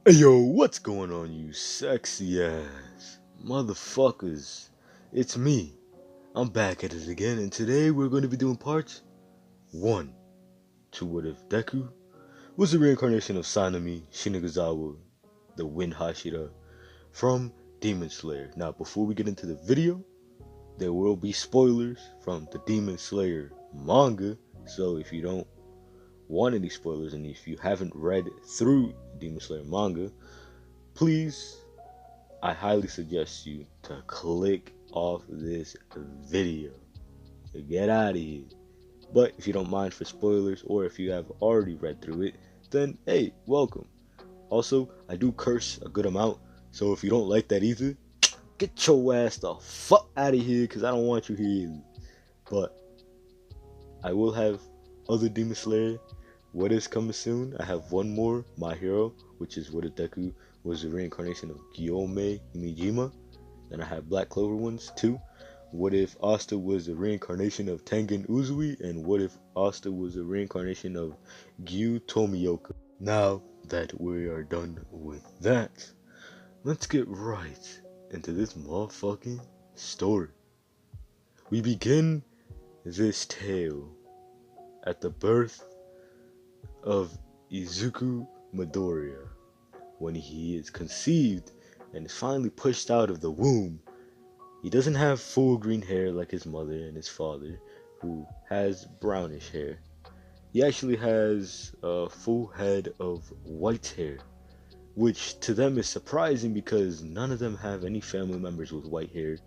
Hey yo, what's going on, you sexy ass motherfuckers? It's me. I'm back at it again, and today we're going to be doing part 1 to What If Deku was the reincarnation of Sanemi Shinazugawa, the Wind Hashira, from Demon Slayer. Now, before we get into the video, there will be spoilers from the Demon Slayer manga, so if you don't want any spoilers and if you haven't read through Demon Slayer manga, please, I highly suggest you to click off this video to get out of here. But if you don't mind for spoilers, or if you have already read through it, then hey, welcome. Also, I do curse a good amount, so if you don't like that either, get your ass the fuck out of here, because I don't want you here either. But I will have other Demon Slayer what is coming soon. I have one more, My Hero, which is What If Deku was the reincarnation of Gyome Imijima. Then I have Black Clover ones too. What if Asta was the reincarnation of Tengen Uzui? And what if Asta was the reincarnation of Gyu Tomioka? Now that we are done with that, let's get right into this motherfucking story. We begin this tale at the birth of Izuku Midoriya, when he is conceived and is finally pushed out of the womb. He doesn't have full green hair like his mother and his father, who has brownish hair. He actually has a full head of white hair, which to them is surprising because none of them have any family members with white hair.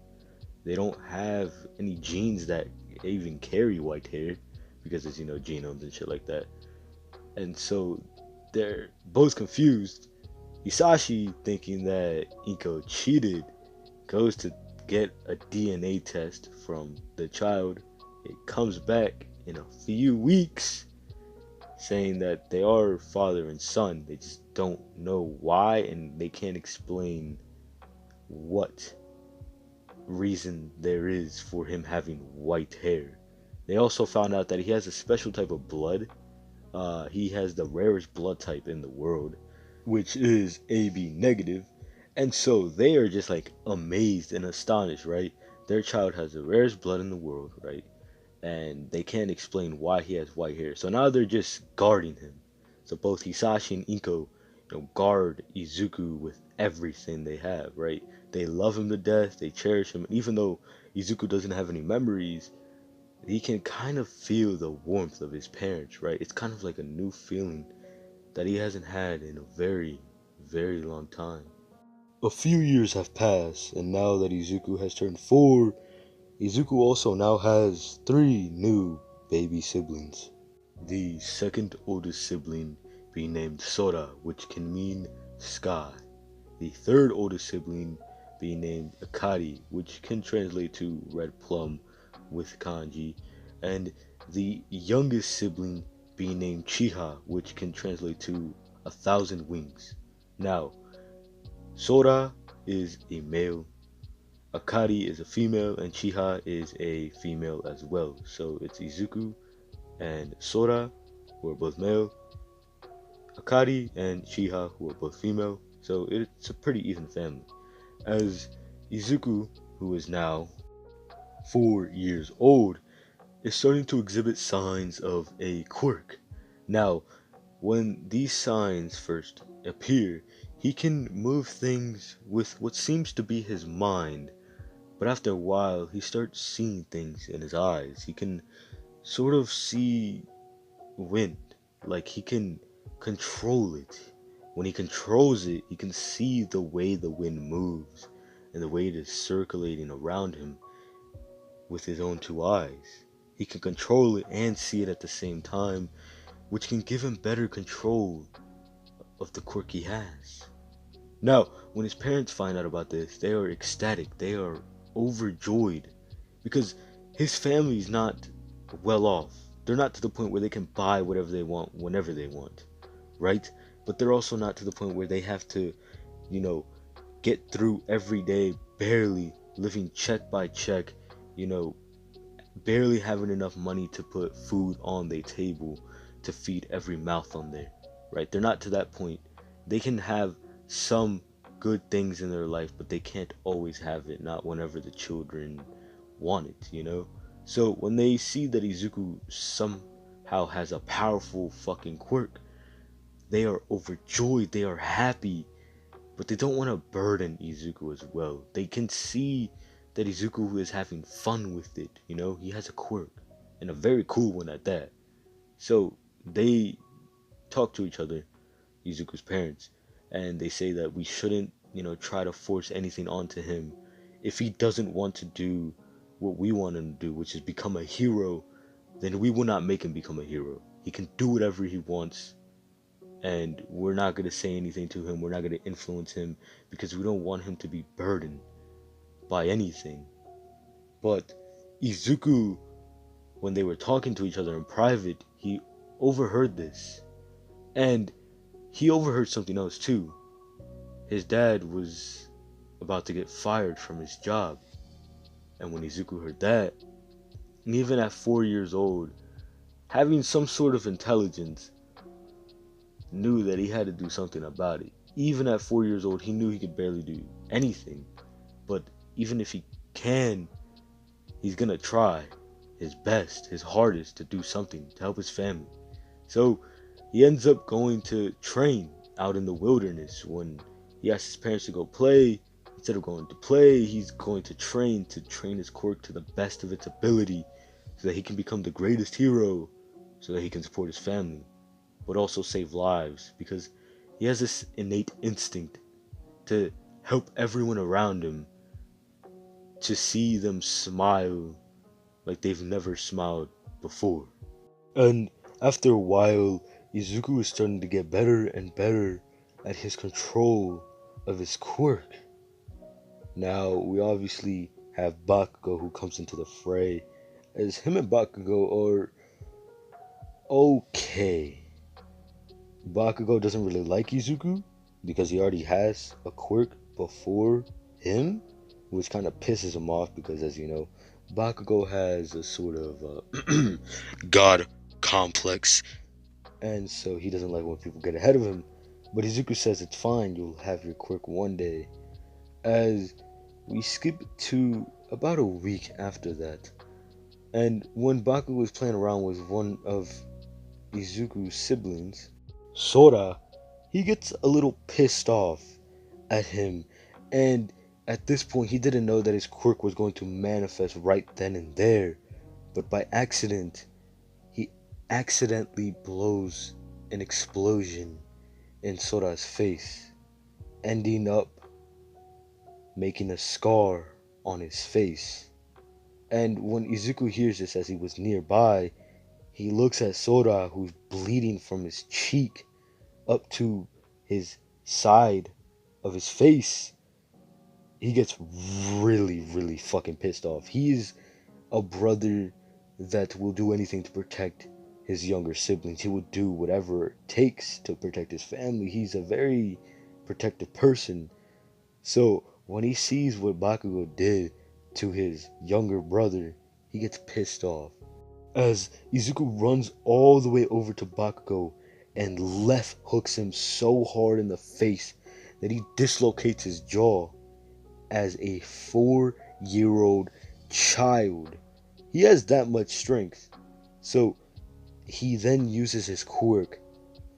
They don't have any genes that even carry white hair, because it's, genomes and shit like that. And so they're both confused. Hisashi, thinking that Inko cheated, goes to get a DNA test from the child. It comes back in a few weeks saying that they are father and son. They just don't know why, and they can't explain what reason there is for him having white hair. They also found out that he has a special type of blood. He has the rarest blood type in the world, which is AB negative. And so they are just like amazed and astonished, right? Their child has the rarest blood in the world, right? And they can't explain why he has white hair. So now they're just guarding him. So both Hisashi and Inko, guard Izuku with everything they have, right? They love him to death, they cherish him. And even though Izuku doesn't have any memories, he can kind of feel the warmth of his parents, right? It's kind of like a new feeling that he hasn't had in a very, very long time. A few years have passed, and now that Izuku has turned 4, Izuku also now has 3 new baby siblings. The second oldest sibling being named Sora, which can mean sky. The third oldest sibling being named Akari, which can translate to red plum with kanji, and the youngest sibling being named Chiha, which can translate to 1,000 wings. Now, Sora is a male, Akari is a female, and Chiha is a female as well. So it's Izuku and Sora, who are both male, Akari and Chiha, who are both female. So it's a pretty even family. As Izuku, who is now 4 years old, is starting to exhibit signs of a quirk. Now, when these signs first appear, he can move things with what seems to be his mind, but after a while, he starts seeing things in his eyes. He can sort of see wind, like he can control it. When he controls it, he can see the way the wind moves and the way it is circulating around him with his own 2 eyes. He can control it and see it at the same time, which can give him better control of the quirk he has. Now, when his parents find out about this, they are ecstatic. They are overjoyed because his family is not well off. They're not to the point where they can buy whatever they want whenever they want, right? But they're also not to the point where they have to, get through every day barely living check by check, barely having enough money to put food on their table to feed every mouth on there, right? They're not to that point. They can have some good things in their life, but they can't always have it, not whenever the children want it. So when they see that Izuku somehow has a powerful fucking quirk, they are overjoyed, they are happy, but they don't want to burden Izuku as well. They can see that Izuku is having fun with it. He has a quirk, and a very cool one at that. So they talk to each other, Izuku's parents, and they say that we shouldn't try to force anything onto him. If he doesn't want to do what we want him to do, which is become a hero, then we will not make him become a hero. He can do whatever he wants, and we're not going to say anything to him. We're not going to influence him because we don't want him to be burdened by anything. But Izuku, when they were talking to each other in private, he overheard this. And he overheard something else too. His dad was about to get fired from his job. And when Izuku heard that, and even at 4 years old, having some sort of intelligence, knew that he had to do something about it. Even at 4 years old, he knew he could barely do anything. But even if he can, he's gonna try his best, his hardest to do something to help his family. So he ends up going to train out in the wilderness. When he asks his parents to go play, instead of going to play, he's going to train his quirk to the best of its ability so that he can become the greatest hero, so that he can support his family, but also save lives, because he has this innate instinct to help everyone around him, to see them smile like they've never smiled before. And after a while, Izuku is starting to get better and better at his control of his quirk. Now, we obviously have Bakugo who comes into the fray, as him and Bakugo are okay. Bakugo doesn't really like Izuku because he already has a quirk before him, which kind of pisses him off because, as you know, Bakugo has a sort of god complex, and so he doesn't like when people get ahead of him. But Izuku says it's fine, you'll have your quirk one day. As we skip to about a week after that, and when Bakugo was playing around with one of Izuku's siblings, Sora, he gets a little pissed off at him, and at this point he didn't know that his quirk was going to manifest right then and there, but by accident, he accidentally blows an explosion in Sora's face, ending up making a scar on his face. And when Izuku hears this as he was nearby, he looks at Sora, who's bleeding from his cheek up to his side of his face. He gets really, really fucking pissed off. He's a brother that will do anything to protect his younger siblings. He will do whatever it takes to protect his family. He's a very protective person. So when he sees what Bakugo did to his younger brother, he gets pissed off. As Izuku runs all the way over to Bakugo and left hooks him so hard in the face that he dislocates his jaw. As a 4-year-old child, he has that much strength. So he then uses his quirk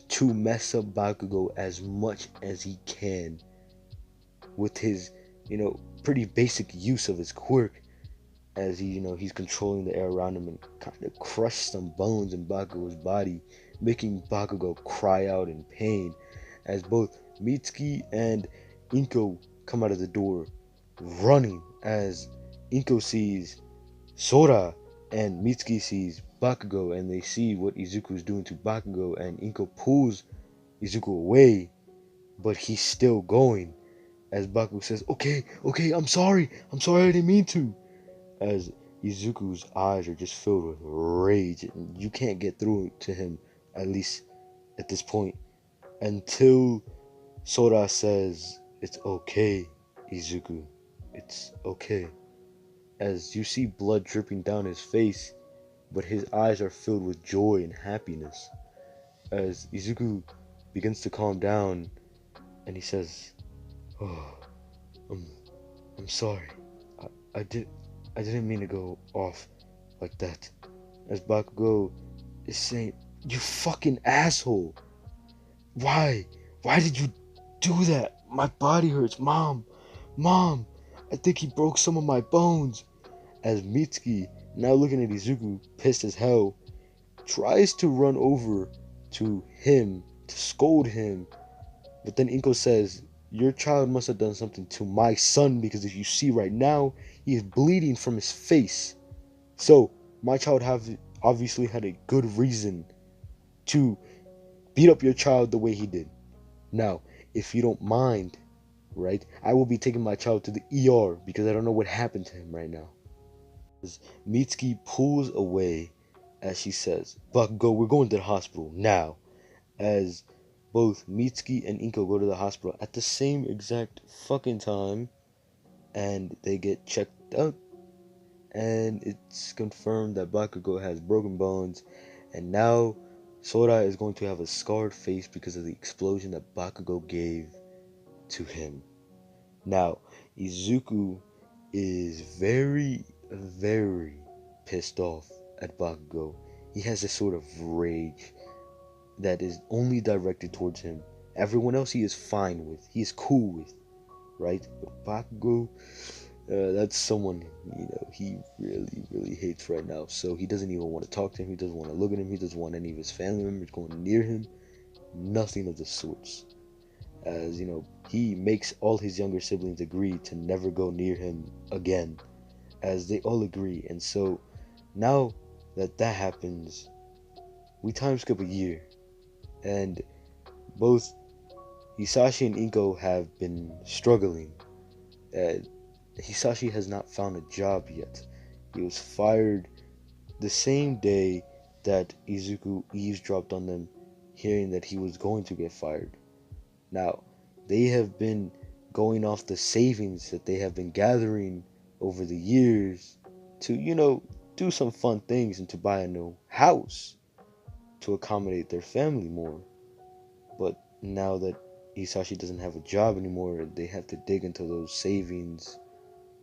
to mess up Bakugo as much as he can with his, pretty basic use of his quirk, as he's controlling the air around him and kind of crushed some bones in Bakugo's body, making Bakugo cry out in pain, as both Mitsuki and Inko come out of the door running, as Inko sees Sora and Mitsuki sees Bakugo, and they see what Izuku is doing to Bakugo, and Inko pulls Izuku away, but he's still going, as Bakugo says, okay, I'm sorry, I didn't mean to, as Izuku's eyes are just filled with rage, and you can't get through to him, at least at this point, until Sora says, it's okay, Izuku, it's okay, as you see blood dripping down his face, but his eyes are filled with joy and happiness. As Izuku begins to calm down, and he says, "Oh, I'm, I'm sorry. I, I did, I didn't mean to go off like that." As Bakugo is saying, "You fucking asshole! Why? Why did you do that? My body hurts, mom, mom. I think he broke some of my bones." As Mitsuki, now looking at Izuku, pissed as hell, tries to run over to him to scold him, but then Inko says, "Your child must have done something to my son, because if you see right now, he is bleeding from his face. So my child have obviously had a good reason to beat up your child the way he did. Now, if you don't mind, right, I will be taking my child to the ER because I don't know what happened to him right now." As Mitsuki pulls away as she says, "Bakugo, we're going to the hospital now." As both Mitsuki and Inko go to the hospital at the same exact fucking time, and they get checked out, and it's confirmed that Bakugo has broken bones, and now Sora is going to have a scarred face because of the explosion that Bakugo gave to him. Now, Izuku is very, very pissed off at Bakugo. He has this sort of rage that is only directed towards him. Everyone else he is fine with, he is cool with, right? But Bakugo, that's someone, he really, really hates right now. So he doesn't even want to talk to him, he doesn't want to look at him, he doesn't want any of his family members going near him. Nothing of the sorts. As he makes all his younger siblings agree to never go near him again, as they all agree. And so now that that happens, we time skip a year, and both Hisashi and Inko have been struggling. Hisashi has not found a job yet. He was fired the same day that Izuku eavesdropped on them, hearing that he was going to get fired. Now, they have been going off the savings that they have been gathering over the years to, do some fun things and to buy a new house to accommodate their family more. But now that Hisashi doesn't have a job anymore, they have to dig into those savings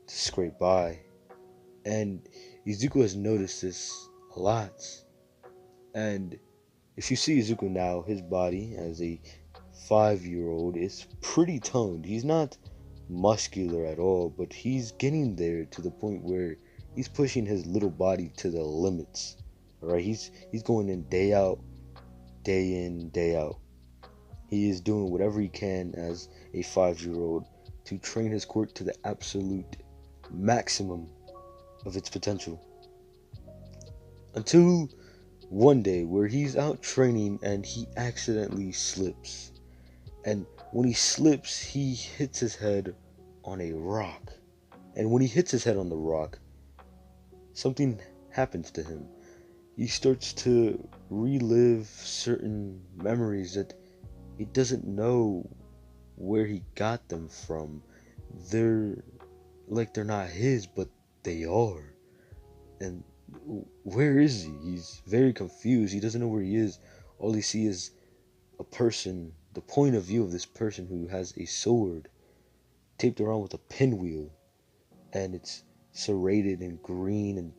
to scrape by. And Izuku has noticed this a lot. And if you see Izuku now, his body as a 5-year-old is pretty toned. He's not muscular at all, but he's getting there to the point where he's pushing his little body to the limits. Alright, he's going in day out, day in, day out. He is doing whatever he can as a 5-year-old to train his quirk to the absolute maximum of its potential. Until one day where he's out training and he accidentally slips. And when he slips, he hits his head on a rock. And when he hits his head on the rock, something happens to him. He starts to relive certain memories that he doesn't know where he got them from. They're not his, but they are. And where is he? He's very confused. He doesn't know where he is. All he sees is a person, the point of view of this person who has a sword taped around with a pinwheel, and it's serrated in green and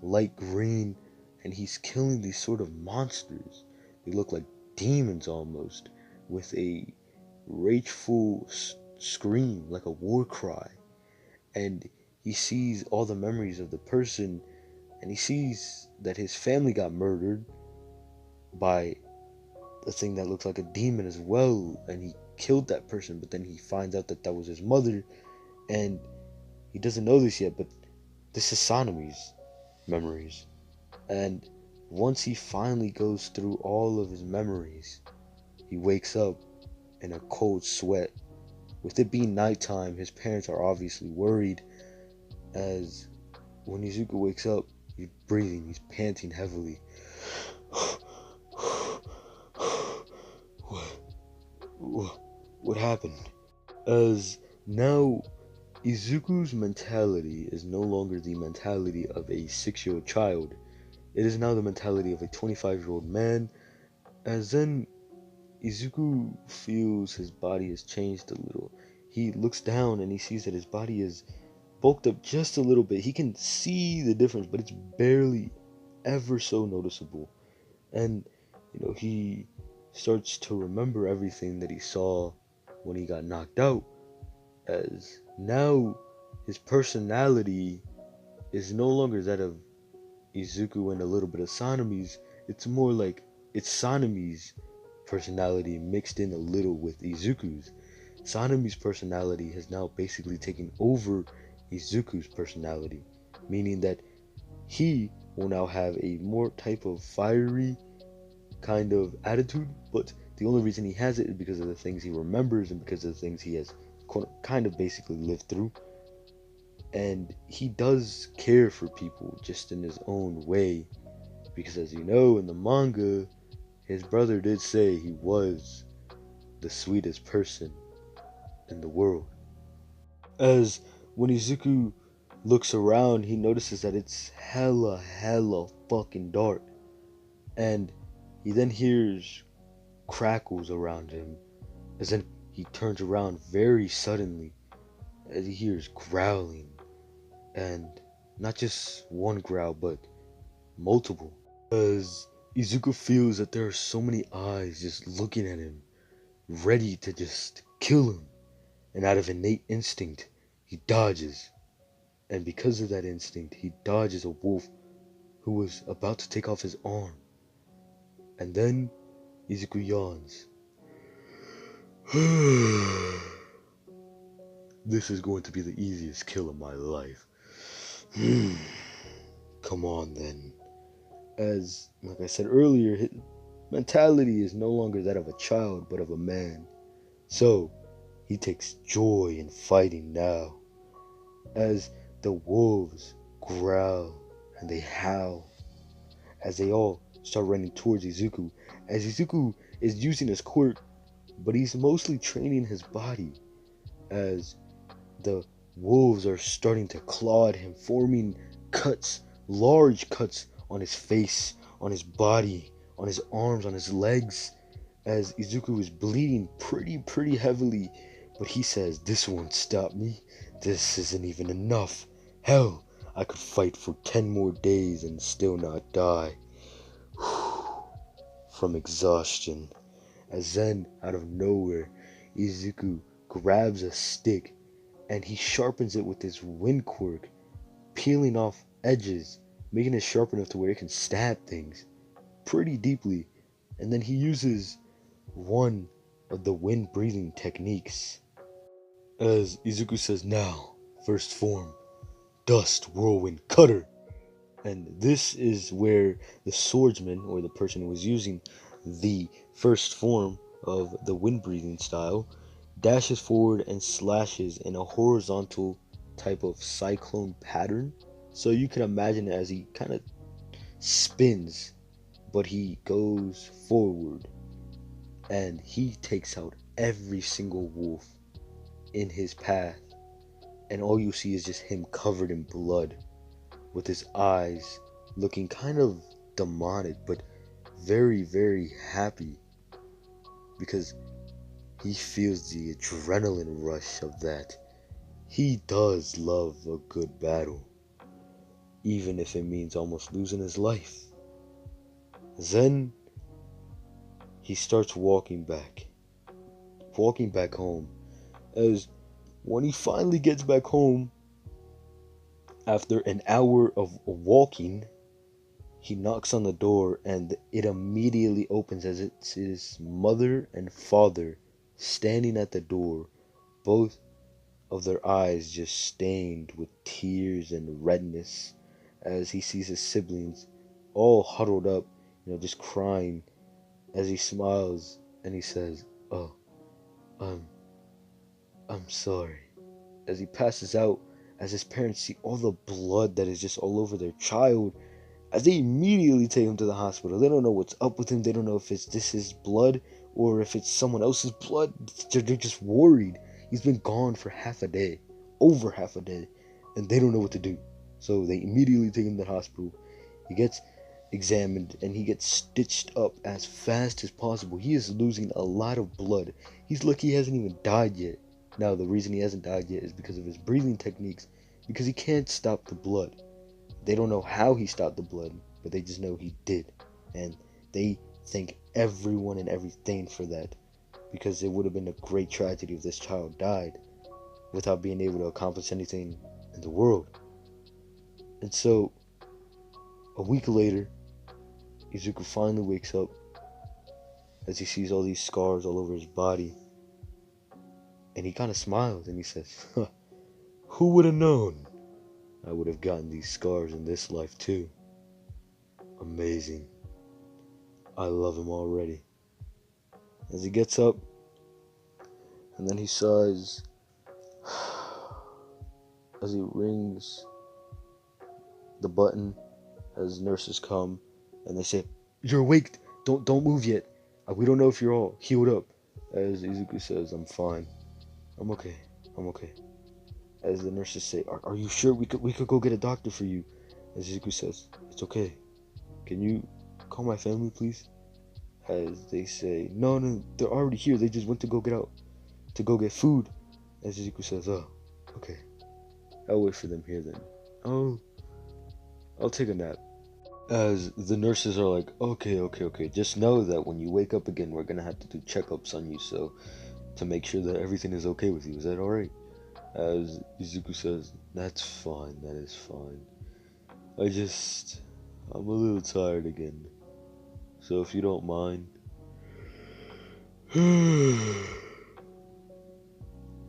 light green, and he's killing these sort of monsters. They look like demons almost, with a rageful scream like a war cry. And he sees all the memories of the person, and he sees that his family got murdered by a thing that looks like a demon as well, and he killed that person. But then he finds out that that was his mother, and he doesn't know this yet, but this is Sanemi's memories. And once he finally goes through all of his memories, he wakes up in a cold sweat. With it being nighttime, his parents are obviously worried, as when Izuku wakes up, he's breathing, he's panting heavily. What happened? As now, Izuku's mentality is no longer the mentality of a 6-year-old child. It is now the mentality of a 25-year-old man. As then, Izuku feels his body has changed a little. He looks down and he sees that his body is bulked up just a little bit. He can see the difference, but it's barely ever so noticeable. And, he starts to remember everything that he saw when he got knocked out, as now his personality is no longer that of Izuku and a little bit of Sanemi's. It's more like it's Sanemi's personality mixed in a little with Izuku's. Sanemi's personality has now basically taken over Izuku's personality, meaning that he will now have a more type of fiery kind of attitude, but the only reason he has it is because of the things he remembers and because of the things he has kind of basically lived through. And he does care for people just in his own way, because as you know, in the manga, his brother did say he was the sweetest person in the world. As when Izuku looks around, he notices that it's hella fucking dark. And he then hears crackles around him. As then he turns around very suddenly as he hears growling. And not just one growl, but multiple. As Izuku feels that there are so many eyes just looking at him, ready to just kill him. And out of innate instinct, he dodges. And because of that instinct, he dodges a wolf who was about to take off his arm. And then Izuku yawns. This is going to be the easiest kill of my life. Come on then. As, like I said earlier, his mentality is no longer that of a child, but of a man. So, he takes joy in fighting now. As the wolves growl and they howl, as they all start running towards Izuku. As Izuku is using his quirk, but he's mostly training his body. As the wolves are starting to claw at him, forming cuts, large cuts on his face, on his body, on his arms, on his legs, as Izuku is bleeding pretty heavily. But he says, "This won't stop me. This isn't even enough. Hell, I could fight for 10 more days and still not die." From exhaustion. As then, out of nowhere, Izuku grabs a stick and he sharpens it with his wind quirk, peeling off edges, making it sharp enough to where it can stab things pretty deeply. And then he uses one of the wind breathing techniques. As Izuku says, "Now, first form, Dust Whirlwind Cutter." And this is where the swordsman, or the person who was using the first form of the wind breathing style, dashes forward and slashes in a horizontal type of cyclone pattern. So you can imagine it as he kind of spins, but he goes forward and he takes out every single wolf in his path. And all you see is just him covered in blood, with his eyes looking kind of demonic, but very happy, because he feels the adrenaline rush of that. He does love a good battle, even if it means almost losing his life. Then he starts walking back home. As when he finally gets back home, after an hour of walking, he knocks on the door and it immediately opens, as it's his mother and father standing at the door, both of their eyes just stained with tears and redness, as he sees his siblings all huddled up, just crying, as he smiles and he says, "Oh, I'm sorry," as he passes out, as his parents see all the blood that is just all over their child, as they immediately take him to the hospital. They don't know what's up with him. They don't know if this is blood or if it's someone else's blood. They're just worried. He's been gone for half a day, over half a day, and they don't know what to do. So they immediately take him to the hospital. He gets examined, and he gets stitched up as fast as possible. He is losing a lot of blood. He's lucky he hasn't even died yet. Now, the reason he hasn't died yet is because of his breathing techniques, because he can't stop the blood. They don't know how he stopped the blood, but they just know he did. And they thank everyone and everything for that, because it would have been a great tragedy if this child died without being able to accomplish anything in the world. And so, a week later, Izuku finally wakes up as he sees all these scars all over his body. And he kind of smiles and he says, "Who would have known I would have gotten these scars in this life too? Amazing. I love him already." As he gets up, and then he sighs as he rings the button as nurses come and they say, "You're awake. Don't move yet. We don't know if you're all healed up." As Izuku says, "I'm fine. I'm okay. I'm okay." As the nurses say, "Are you sure we could go get a doctor for you?" As Izuku says, "It's okay. Can you call my family, please?" As they say, No, they're already here. They just went to go get food." As Izuku says, "Oh, okay. I'll wait for them here then. I'll take a nap." As the nurses are like, okay. Just know that when you wake up again, we're gonna have to do checkups on you, so to make sure that everything is okay with you. Is that alright?" As Izuku says, "That's fine. That is fine. I'm a little tired again. So if you don't mind,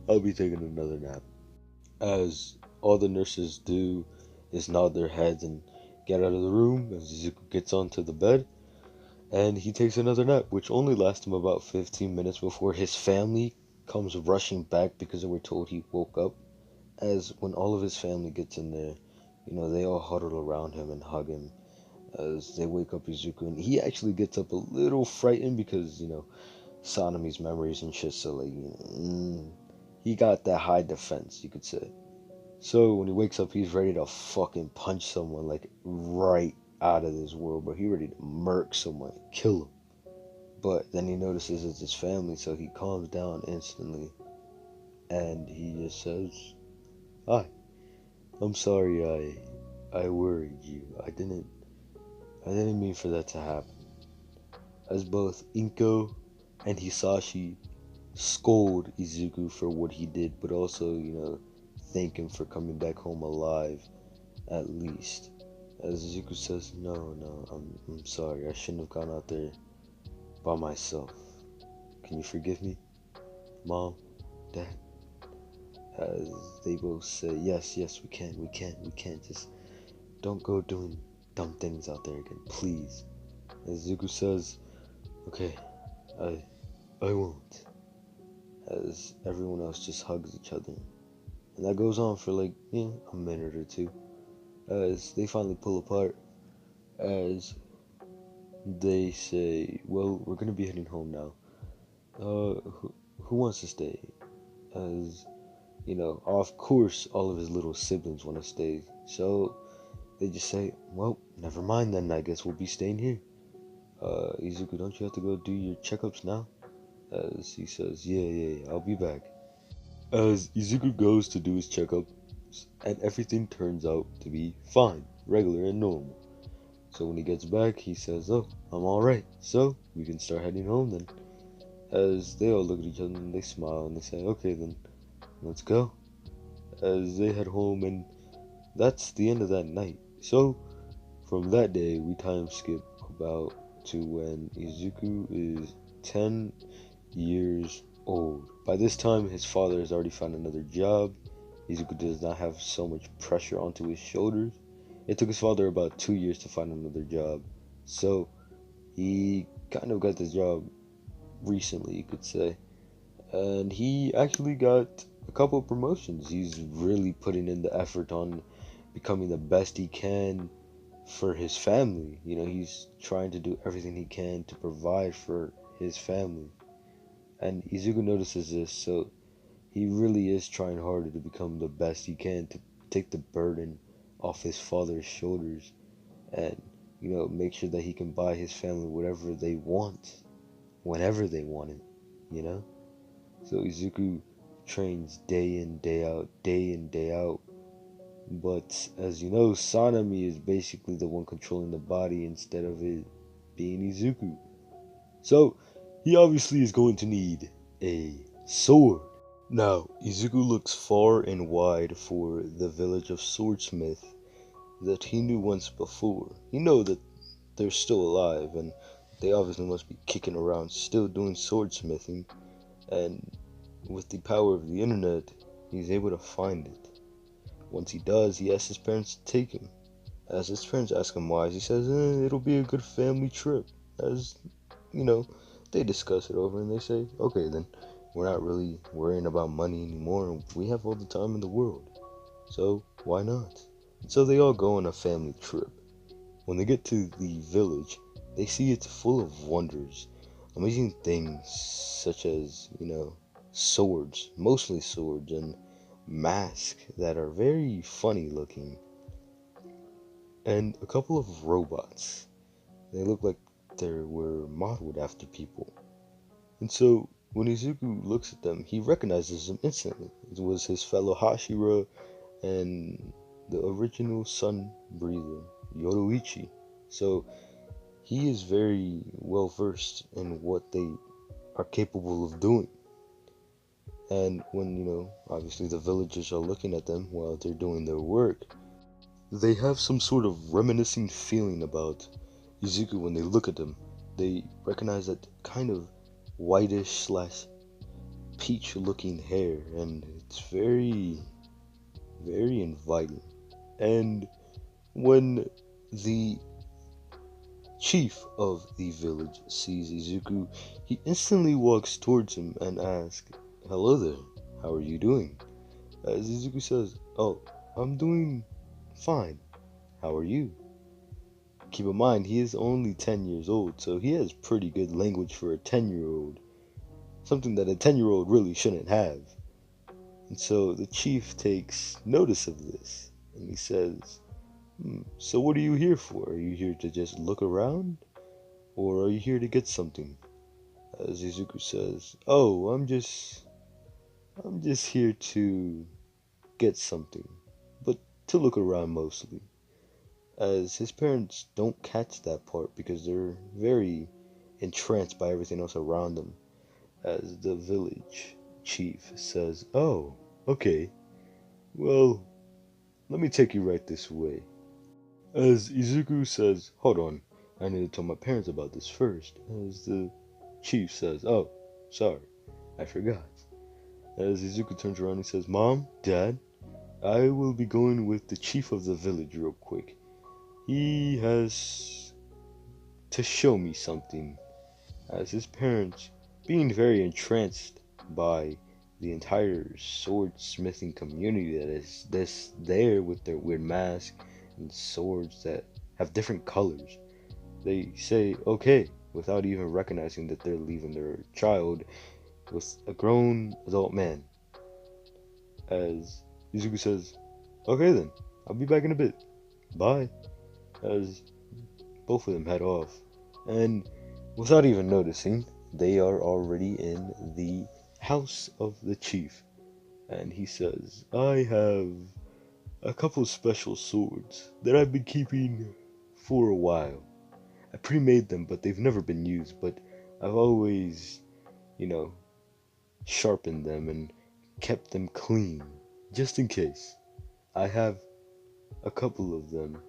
I'll be taking another nap." As all the nurses do is nod their heads and get out of the room, as Izuku gets onto the bed, and he takes another nap, which only lasts him about 15 minutes before his family comes rushing back because they were told he woke up. As when all of his family gets in there, they all huddle around him and hug him as they wake up Izuku, and he actually gets up a little frightened because, Sanemi's memories and shit, so like, he got that high defense, you could say. So when he wakes up, he's ready to fucking punch someone, like, right out of this world, but he ready to murk someone, kill him. But then he notices it's his family, so he calms down instantly, and he just says, "Hi, I'm sorry I worried you. I didn't mean for that to happen." As both Inko and Hisashi scold Izuku for what he did, but also, thank him for coming back home alive, at least. As Izuku says, No, I'm sorry. I shouldn't have gone out there by myself. Can you forgive me, Mom, Dad?" As they both say, yes, we can. Just don't go doing dumb things out there again, please." As Izuku says, "Okay, I won't." As everyone else just hugs each other. And that goes on for like, a minute or two. As they finally pull apart. As they say, "Well, we're gonna be heading home now. Who wants to stay?" As, of course all of his little siblings want to stay. So they just say, "Well, never mind then, I guess we'll be staying here. Izuku, don't you have to go do your checkups now?" As he says, yeah, I'll be back." As Izuku goes to do his checkups, and everything turns out to be fine, regular and normal. So when he gets back, he says, "Oh, I'm alright, so we can start heading home then." As they all look at each other and they smile and they say, "Okay then, let's go." As they head home, and that's the end of that night. So from that day, we time skip about to when Izuku is 10 years old. By this time, his father has already found another job. Izuku does not have so much pressure onto his shoulders. It took his father about 2 years to find another job, so he kind of got this job recently, you could say. And he actually got a couple of promotions. He's really putting in the effort on becoming the best he can for his family. He's trying to do everything he can to provide for his family. And Izuku notices this, so he really is trying harder to become the best he can to take the burden off his father's shoulders and make sure that he can buy his family whatever they want, whenever they want it, you know? So Izuku trains day in, day out, day in, day out. But as you know, Sanemi is basically the one controlling the body instead of it being Izuku. So he obviously is going to need a sword. Now, Izuku looks far and wide for the village of swordsmith that he knew once before. He knows that they're still alive and they obviously must be kicking around still doing swordsmithing, and with the power of the internet, he's able to find it. Once he does, he asks his parents to take him. As his parents ask him why, he says, it'll be a good family trip. As, you know, they discuss it over and they say, okay then, we're not really worrying about money anymore and we have all the time in the world. So, why not? And so they all go on a family trip. When they get to the village, they see it's full of wonders. Amazing things such as, swords, mostly swords, and masks that are very funny looking. And a couple of robots. They look like they were modeled after people. And so when Izuku looks at them, he recognizes them instantly. It was his fellow Hashira and the original sun breather, Yoruichi. So he is very well versed in what they are capable of doing. And when, obviously the villagers are looking at them while they're doing their work, they have some sort of reminiscing feeling about Izuku when they look at him. They recognize that kind of whitish slash peach looking hair, and it's very, very inviting. And when the chief of the village sees Izuku, he instantly walks towards him and asks, "Hello there, how are you doing?" As Izuku says, "Oh, I'm doing fine. How are you?" Keep in mind, he is only 10 years old, so he has pretty good language for a 10-year-old. Something that a 10-year-old really shouldn't have. And so the chief takes notice of this, and he says, so what are you here for? Are you here to just look around? Or are you here to get something? As Izuku says, oh, I'm just here to get something, but to look around mostly. As his parents don't catch that part because they're very entranced by everything else around them. As the village chief says, oh, okay, well, let me take you right this way. As Izuku says, hold on, I need to tell my parents about this first. As the chief says, oh, sorry, I forgot. As Izuku turns around and says, Mom, Dad, I will be going with the chief of the village real quick. He has to show me something. As his parents, being very entranced by the entire swordsmithing community that is there with their weird masks and swords that have different colors, they say okay without even recognizing that they're leaving their child with a grown adult man. As Izuku says, okay then, I'll be back in a bit. Bye. As both of them head off. And without even noticing, they are already in the house of the chief. And he says, I have a couple special swords that I've been keeping for a while. I pre-made them, but they've never been used, but I've always, sharpened them and kept them clean, just in case. I have a couple of them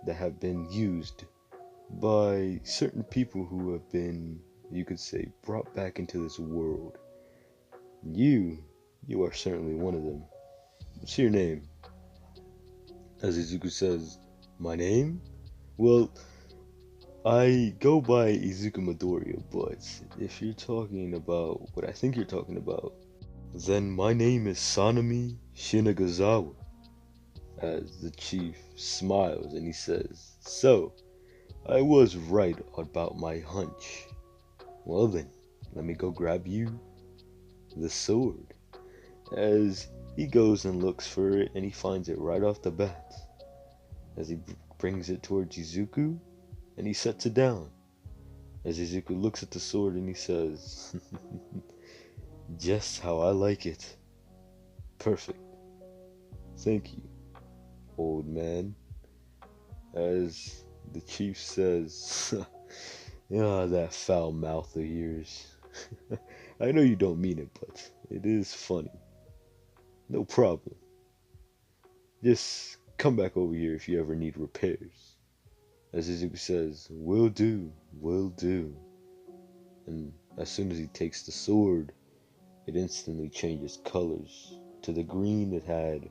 that have been used by certain people who have been, you could say, brought back into this world. You are certainly one of them. What's your name? As Izuku says, my name? Well, I go by Izuku Midoriya, but if you're talking about what I think you're talking about, then my name is Sanemi Shinazugawa. As the chief smiles and he says, so, I was right about my hunch. Well then, let me go grab you the sword. As he goes and looks for it and he finds it right off the bat. As he brings it towards Izuku, and he sets it down. As Izuku looks at the sword and he says, just how I like it. Perfect. Thank you, old man. As the chief says, ah, that foul mouth of yours. I know you don't mean it, but it is funny. No problem. Just come back over here if you ever need repairs. As Izuku says, will do, will do. And as soon as he takes the sword, it instantly changes colors to the green it had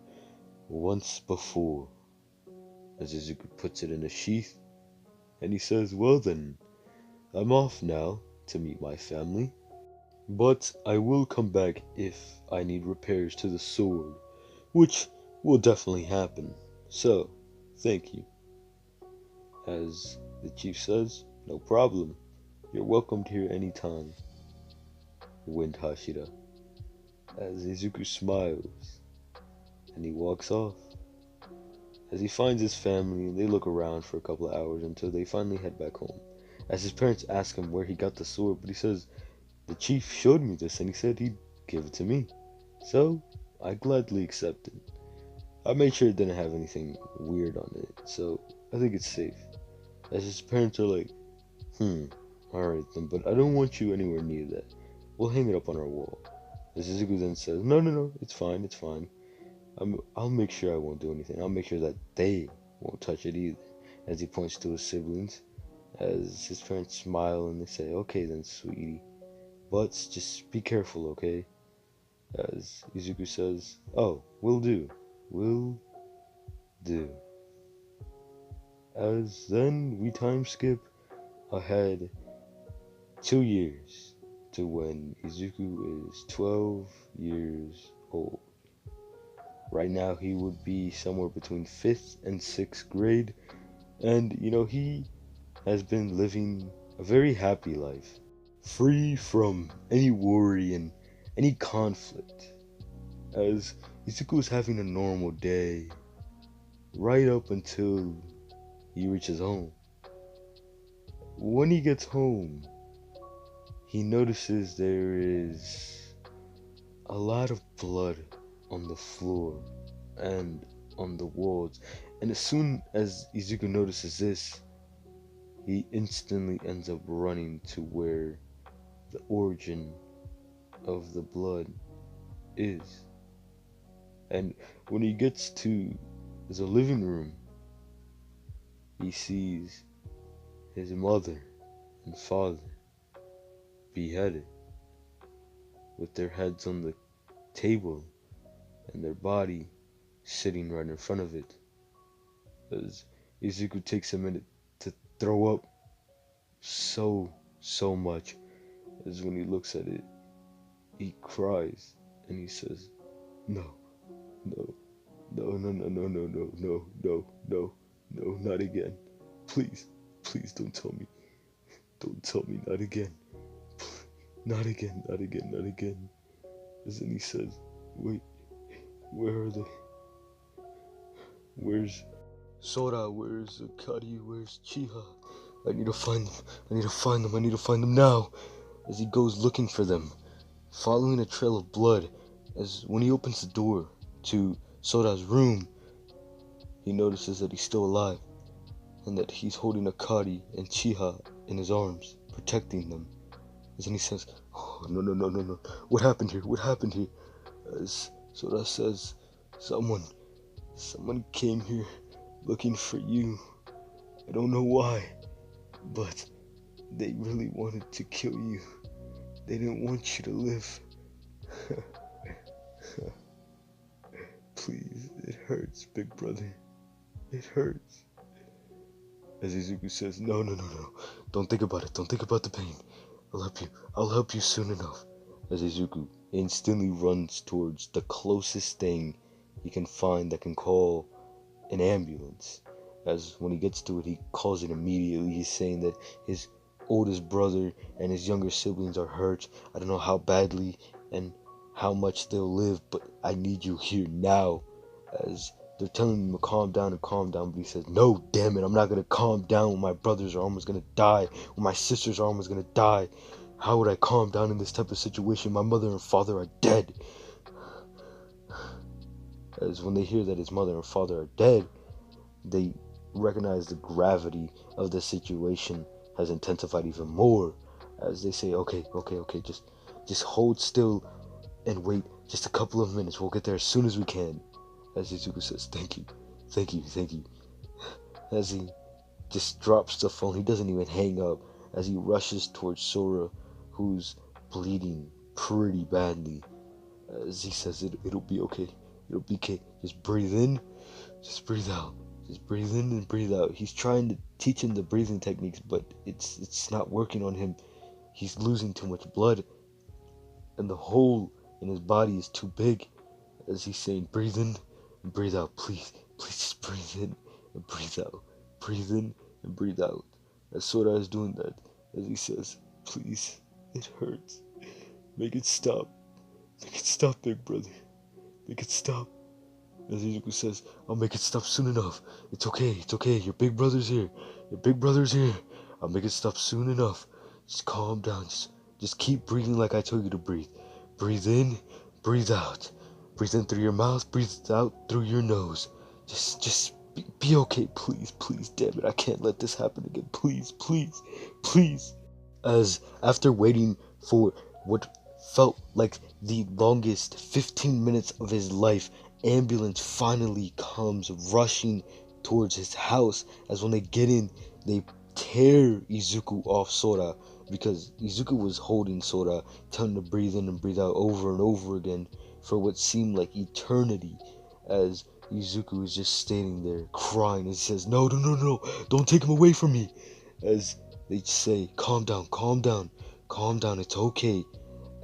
once before. As Izuku puts it in a sheath, and he says, well then, I'm off now to meet my family. But I will come back if I need repairs to the sword, which will definitely happen. So, thank you. As the chief says, no problem. You're welcomed here anytime. Wind Hashira. As Izuku smiles, and he walks off. As he finds his family, they look around for a couple of hours until they finally head back home. As his parents ask him where he got the sword, but he says, the chief showed me this and he said he'd give it to me. So, I gladly accepted. I made sure it didn't have anything weird on it, so I think it's safe. As his parents are like, alright then, but I don't want you anywhere near that. We'll hang it up on our wall. As Izuku then says, no, it's fine, it's fine. I'll make sure I won't do anything. I'll make sure that they won't touch it either. As he points to his siblings, as his parents smile and they say, okay then, sweetie. But just be careful, okay? As Izuku says, oh, will do. Will do. As then we time skip ahead 2 years to when Izuku is 12 years old. Right now he would be somewhere between 5th and 6th grade, and he has been living a very happy life, free from any worry and any conflict, as Izuku is having a normal day right up until he reaches home. When he gets home, he notices there is a lot of blood on the floor and on the walls, and as soon as Izuku notices this, he instantly ends up running to where the origin of the blood is. And when he gets to the living room, he sees his mother and father beheaded, with their heads on the table and their body sitting right in front of it. As Izuku takes a minute to throw up so much, as when he looks at it, he cries and he says, no, not again. Please, don't tell me. Don't tell me, not again. Not again. As then he says, wait, where are they? Where's Sora? Where's Akari? Where's Chiha? I need to find them now. As he goes looking for them, following a trail of blood, as when he opens the door to Sora's room, he notices that he's still alive, and that he's holding Akari and Chiha in his arms, protecting them. As then he says, oh, no. What happened here? As Sora says, someone came here looking for you. I don't know why, but they really wanted to kill you. They didn't want you to live. Please, it hurts, big brother. It hurts. As Izuku says, no. Don't think about it. Don't think about the pain. I'll help you soon enough. As Izuku instantly runs towards the closest thing he can find that can call an ambulance. As when he gets to it, he calls it immediately. He's saying that his oldest brother and his younger siblings are hurt. I don't know how badly and how much they'll live, but I need you here now. As They're telling him to calm down, but he says, no, damn it, I'm not gonna calm down when my brothers are almost gonna die, when my sisters are almost gonna die. How would I calm down in this type of situation? My mother and father are dead. As when they hear that his mother and father are dead, they recognize the gravity of the situation has intensified even more. As they say, okay, just hold still and wait just a couple of minutes. We'll get there as soon as we can. As Izuku says, thank you. As he just drops the phone, he doesn't even hang up. As he rushes towards Sora, who's bleeding pretty badly. As he says, it'll be okay. It'll be okay. Just breathe in, just breathe out. Just breathe in and breathe out. He's trying to teach him the breathing techniques, but it's not working on him. He's losing too much blood, and the hole in his body is too big. As he's saying, breathe in and breathe out. Please just breathe in and breathe out. Breathe in and breathe out. As Sora is doing that, as he says, please, it hurts. Make it stop. Make it stop, big brother. Make it stop. As Izuku says, I'll make it stop soon enough. It's okay. Your big brother's here. I'll make it stop soon enough. Just calm down. Just keep breathing like I told you to breathe. Breathe in, breathe out. Breathe in through your mouth, breathe out through your nose. Just be okay, please. Damn it, I can't let this happen again. Please. As after waiting for what felt like the longest 15 minutes of his life, ambulance finally comes rushing towards his house. As when they get in, they tear Izuku off Sora, because Izuku was holding Sora, telling him to breathe in and breathe out over and over again for what seemed like eternity. As Izuku is just standing there crying, and he says, no, don't take him away from me. As they say, calm down, it's okay.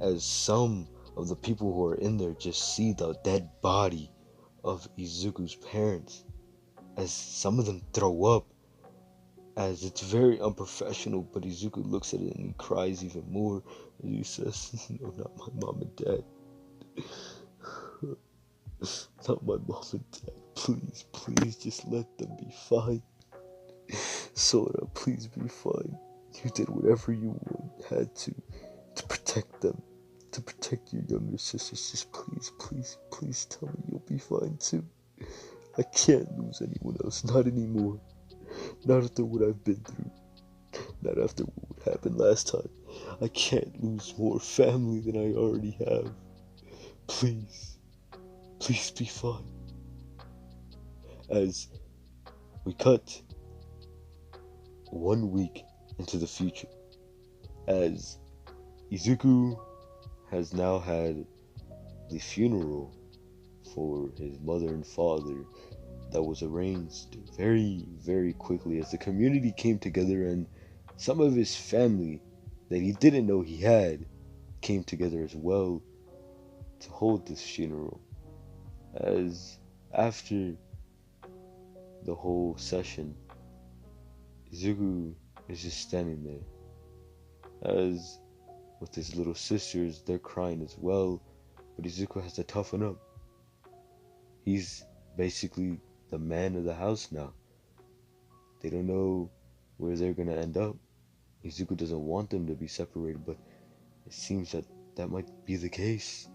As some of the people who are in there just see the dead body of Izuku's parents, as some of them throw up, as it's very unprofessional, but Izuku looks at it and he cries even more, and he says, no, not my mom and dad. Not my mom and dad. Please just let them be fine. Sora, please be fine. You did whatever you had to protect them, to protect your younger sisters. Just please tell me you'll be fine too. I can't lose anyone else, not anymore. Not after what I've been through. Not after what happened last time. I can't lose more family than I already have. Please be fine. As we cut 1 week into the future, as Izuku has now had the funeral for his mother and father that was arranged very, very quickly, as the community came together, and some of his family that he didn't know he had came together as well to hold this funeral. As after the whole session, Izuku is just standing there, as with his little sisters, they're crying as well, but Izuku has to toughen up. He's basically the man of the house now. They don't know where they're gonna end up. Izuku doesn't want them to be separated, but it seems that might be the case,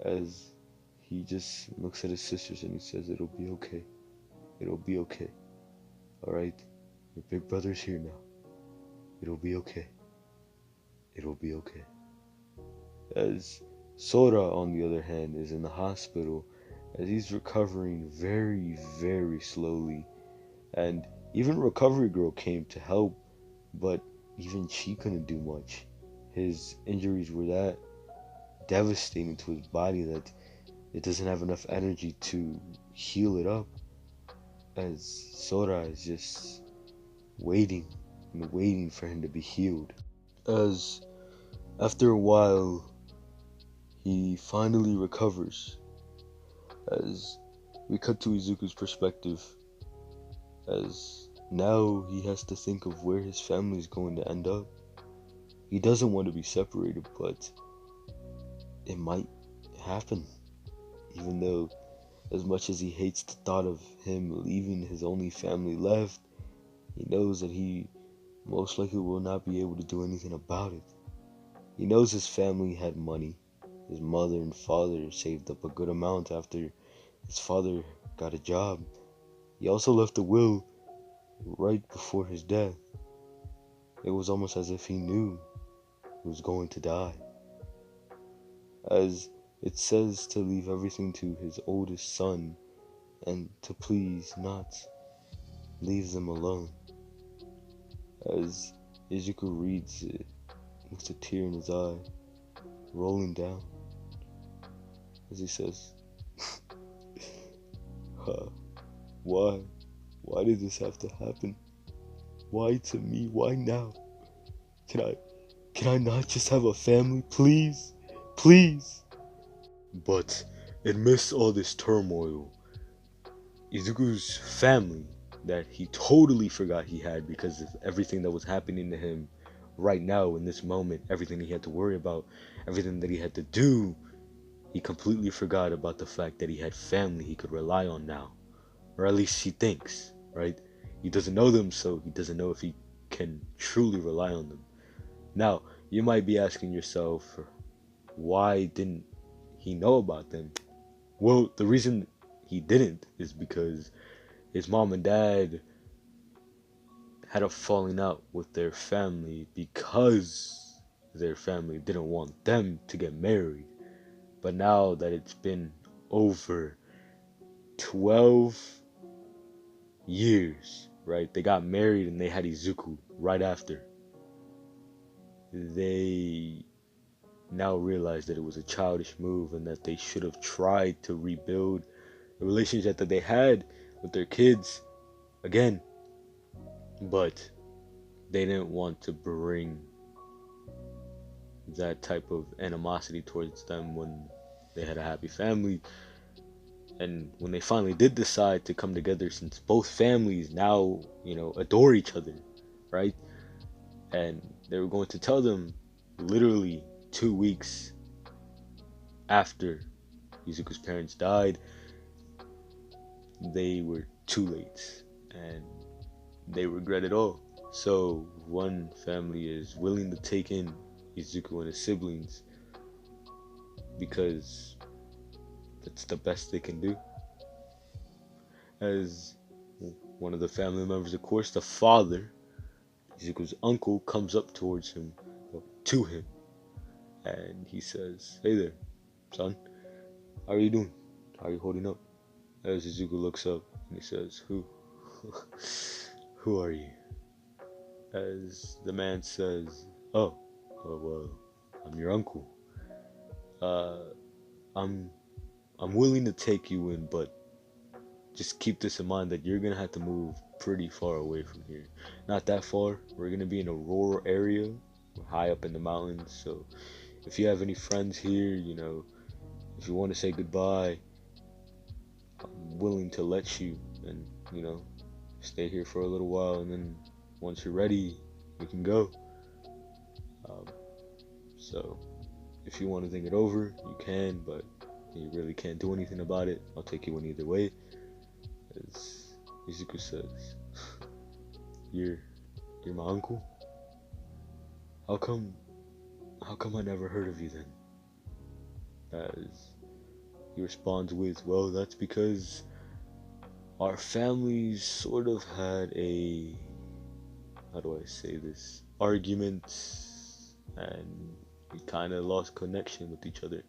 as he just looks at his sisters and he says, it'll be okay. Alright? Your big brother's here now. It'll be okay. As Sora, on the other hand, is in the hospital, as he's recovering very, very slowly. And even Recovery Girl came to help, but even she couldn't do much. His injuries were that devastating to his body that it doesn't have enough energy to heal it up. As Sora is just waiting for him to be healed. As after a while, he finally recovers. As we cut to Izuku's perspective, as now he has to think of where his family is going to end up. He doesn't want to be separated, but it might happen. Even though As much as he hates the thought of him leaving his only family left, he knows that he most likely will not be able to do anything about it. He knows his family had money. His mother and father saved up a good amount after his father got a job. He also left a will right before his death. It was almost as if he knew he was going to die, as it says to leave everything to his oldest son and to please not leave them alone. As Izuku reads it with a tear in his eye, rolling down, as he says, why? Why did this have to happen? Why to me? Why now? Can I not just have a family, please? Please? But amidst all this turmoil, Izuku's family that he totally forgot he had because of everything that was happening to him right now in this moment, everything he had to worry about, everything that he had to do, he completely forgot about the fact that he had family he could rely on now. Or at least he thinks, right? He doesn't know them, so he doesn't know if he can truly rely on them. Now, you might be asking yourself, why didn't he know about them? Well, the reason he didn't is because his mom and dad had a falling out with their family because their family didn't want them to get married. But now that it's been over 12 years, right? They got married and they had Izuku right after. They now realize that it was a childish move and that they should have tried to rebuild the relationship that they had with their kids again. But they didn't want to bring that type of animosity towards them when they had a happy family. And when they finally did decide to come together, since both families now, adore each other, right? And they were going to tell them literally 2 weeks after Izuku's parents died, they were too late and they regret it all. So one family is willing to take in Izuku and his siblings because that's the best they can do. As one of the family members, of course, the father, Izuku's uncle, comes up to him, and he says, "Hey there, son. How are you doing? How are you holding up?" As Izuku looks up and he says, who are you?" As the man says, "Oh, well, I'm your uncle. Uh, I'm willing to take you in, but just keep this in mind that you're gonna have to move pretty far away from here. Not that far. We're gonna be in a rural area, high up in the mountains. So if you have any friends here, if you want to say goodbye, I'm willing to let you and stay here for a little while, and then once you're ready, we can go. Um, so if you want to think it over, you can, but you really can't do anything about it. I'll take you in either way." As Izuku says, You're my uncle? How come I never heard of you then?" As he responds with, "Well, that's because our families sort of had a, how do I say this, argument, and we kind of lost connection with each other.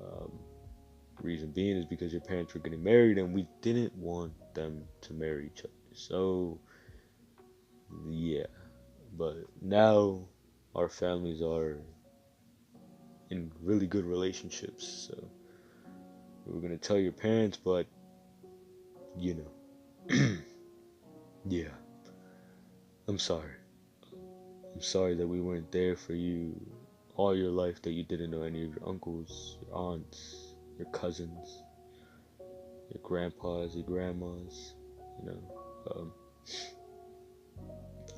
Um, Reason being is because your parents were getting married and we didn't want them to marry each other. So, yeah. But now our families are in really good relationships. So, we were going to tell your parents, but, yeah. I'm sorry. I'm sorry that we weren't there for you all your life, that you didn't know any of your uncles, your aunts, your cousins, your grandpas, your grandmas,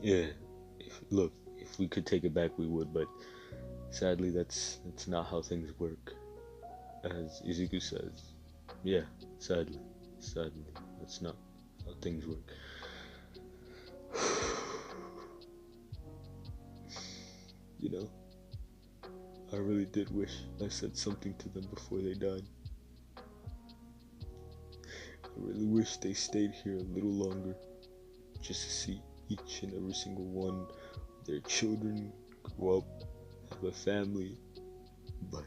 yeah, if we could take it back, we would, but sadly, that's not how things work." As Izuku says, Yeah, sadly. Sadly. That's not how things work. You know, I really did wish I said something to them before they died. I really wish they stayed here a little longer just to see each and every single one of their children grow up, have a family, but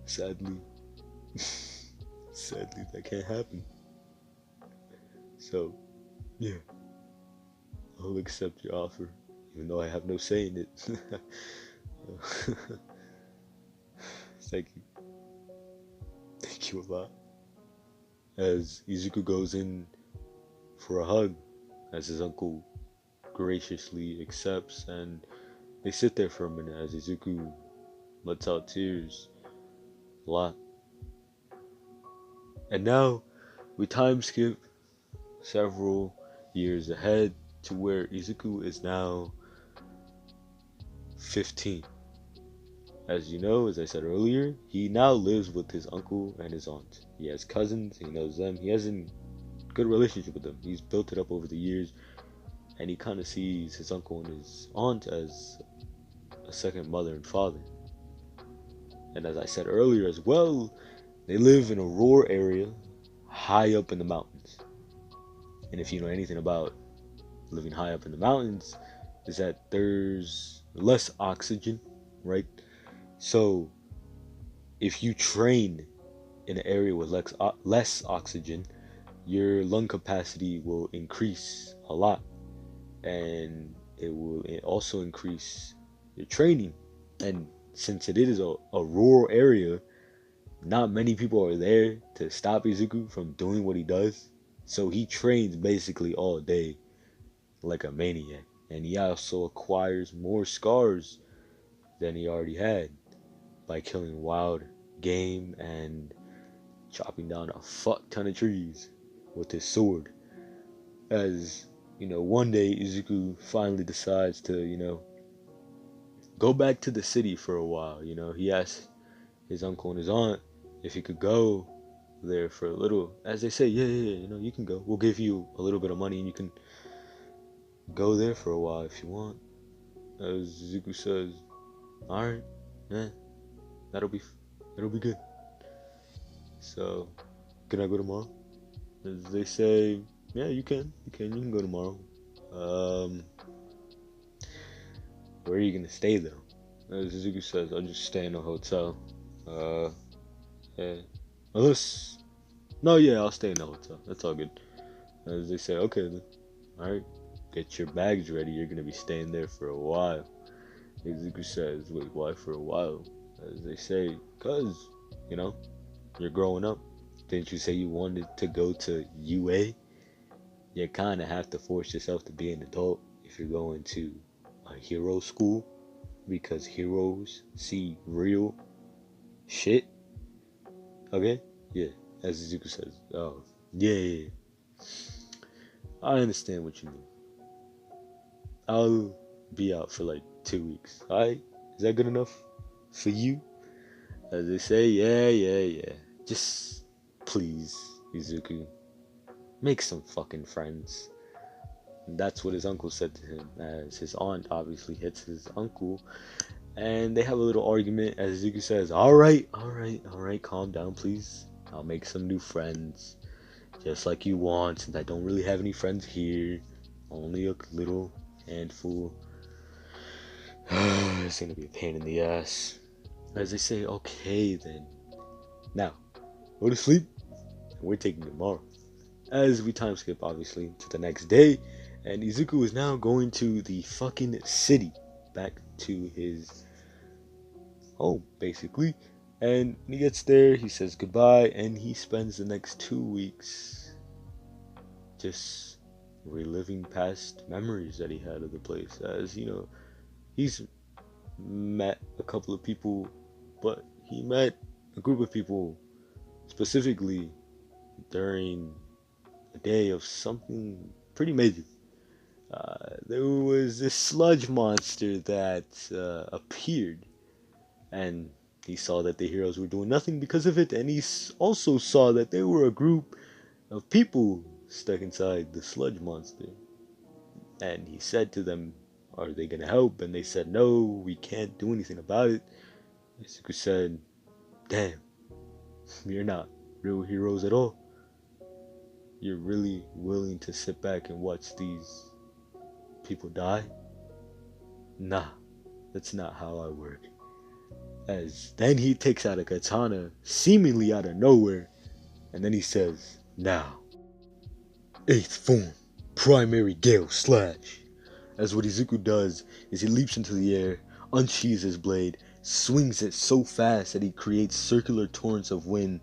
sadly, sadly that can't happen. So, yeah, I'll accept your offer, even though I have no say in it. Thank you. Thank you a lot. As Izuku goes in for a hug, as his uncle graciously accepts, and they sit there for a minute as Izuku lets out tears a lot. And now we time skip several years ahead to where Izuku is now 15. As you know, as I said earlier, he now lives with his uncle and his aunt. He has cousins, he knows them, he has a good relationship with them. He's built it up over the years, and he kind of sees his uncle and his aunt as a second mother and father. And as I said earlier as well, they live in a rural area high up in the mountains. And if you know anything about living high up in the mountains, is that there's less oxygen, right? So if you train in an area with less oxygen, your lung capacity will increase a lot, and it will also increase your training. And since it is a rural area, not many people are there to stop Izuku from doing what he does. So he trains basically all day like a maniac. And he also acquires more scars than he already had by killing wild game and chopping down a fuck ton of trees with his sword. As, one day Izuku finally decides to, go back to the city for a while. He asks his uncle and his aunt if he could go there for a little. As they say, yeah, you can go. We'll give you a little bit of money and you can go there for a while if you want. As Zuko says, alright, yeah, that'll be good. So, can I go tomorrow? As they say, yeah, you can go tomorrow. Um, where are you gonna stay though? As Zuko says, I'll just stay in a hotel. Uh, yeah. Unless, no, yeah, I'll stay in the hotel. That's all good. As they say, okay then. Alright, get your bags ready. You're gonna be staying there for a while. Izuku says, wait, why for a while? As they say, cause, you're growing up. Didn't you say you wanted to go to UA? You kinda have to force yourself to be an adult if you're going to a hero school. Because heroes see real shit. Okay? Yeah, as Izuku says. Oh, yeah. I understand what you mean. I'll be out for like 2 weeks. Alright? Is that good enough for you? As they say, yeah. Just please, Izuku, make some fucking friends. And that's what his uncle said to him, as his aunt obviously hits his uncle, and they have a little argument as Izuku says, alright, calm down please. I'll make some new friends, just like you want, since I don't really have any friends here. Only a little handful. It's gonna be a pain in the ass. As they say, okay then. Now, go to sleep, and we're taking tomorrow. As we time skip, obviously, to the next day, and Izuku is now going to the fucking city, back to his home, basically. And when he gets there, he says goodbye, and he spends the next 2 weeks just reliving past memories that he had of the place. As he's met a couple of people, but he met a group of people specifically during a day of something pretty major. There was this sludge monster that appeared, and he saw that the heroes were doing nothing because of it, and he also saw that they were a group of people stuck inside the sludge monster. And he said to them, "Are they gonna help?" And they said, "No, we can't do anything about it." Izuku said, "Damn, you're not real heroes at all. You're really willing to sit back and watch these people die? Nah, that's not how I work." As then he takes out a katana, seemingly out of nowhere, and then he says, "Now, 8th form, primary gale slash." As what Izuku does is he leaps into the air, unsheathes his blade, swings it so fast that he creates circular torrents of wind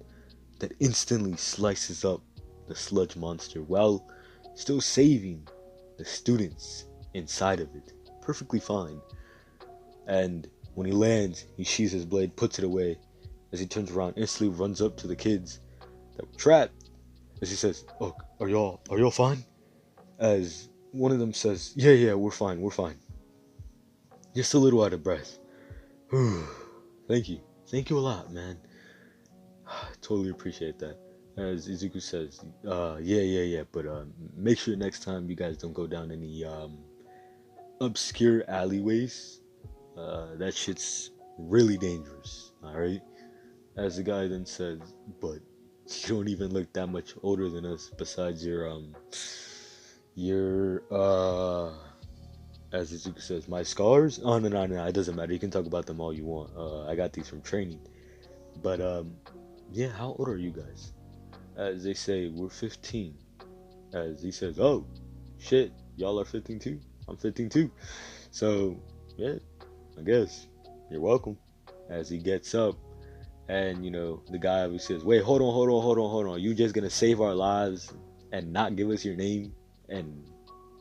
that instantly slices up the sludge monster while still saving the students inside of it. Perfectly fine. And when he lands, he sheathes his blade, puts it away. As he turns around, instantly runs up to the kids that were trapped. As he says, "Oh, are y'all fine?" As one of them says, "Yeah, we're fine. Just a little out of breath." Thank you a lot, man. Totally appreciate that. As Izuku says, yeah, but make sure next time you guys don't go down any obscure alleyways. That shit's really dangerous. All right. As the guy then says, "But you don't even look that much older than us. Besides your as Izuku says, my scars. Oh no, it doesn't matter. You can talk about them all you want. I got these from training. But yeah, how old are you guys?" As they say, "We're 15." As he says, "Oh, shit, y'all are 15 too? I'm 15 too." So, yeah, I guess you're welcome. As he gets up, and the guy who says, "Wait, hold on. You just gonna save our lives and not give us your name and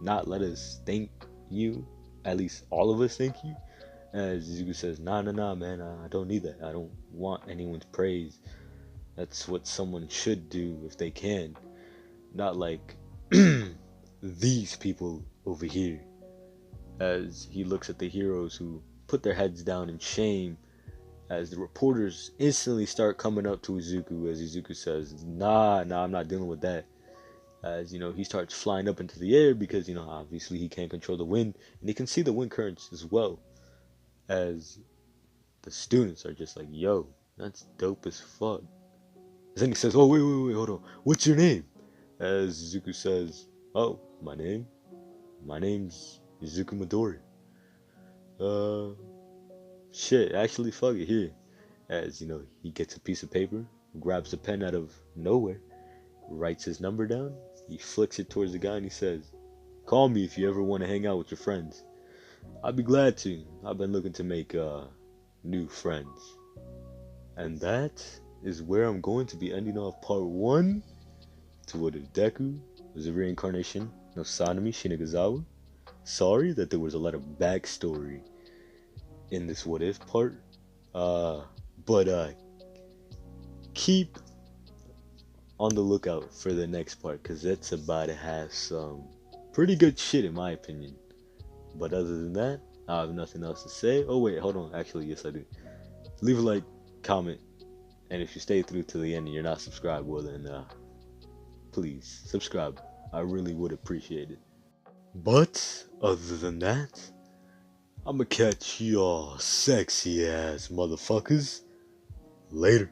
not let us thank you? At least all of us thank you." As Zuko says, Nah, man, I don't need that. I don't want anyone's praise. That's what someone should do if they can. Not like these people over here." As he looks at the heroes who put their heads down in shame, as the reporters instantly start coming up to Izuku, as Izuku says, Nah, I'm not dealing with that." As he starts flying up into the air because obviously he can't control the wind, and he can see the wind currents as well. As the students are just like, "Yo, that's dope as fuck." And then he says, "Oh, wait, hold on. What's your name?" As Izuku says, "Oh, my name's Izuku Midori." Uh, Shit, actually, fuck it, here." As he gets a piece of paper, grabs a pen out of nowhere, writes his number down, he flicks it towards the guy, and he says, "Call me if you ever want to hang out with your friends. I'd be glad to. I've been looking to make new friends." And that is where I'm going to be ending off part 1 to what if Deku was a reincarnation of Sanemi Shinazugawa. Sorry that there was a lot of backstory in this what if part. But keep on the lookout for the next part, because that's about to have some pretty good shit in my opinion. But other than that, I have nothing else to say. Oh wait, hold on. Actually, yes I do. Leave a like, comment, and if you stay through to the end and you're not subscribed, well then please subscribe. I really would appreciate it. But other than that, I'ma catch y'all sexy ass motherfuckers later.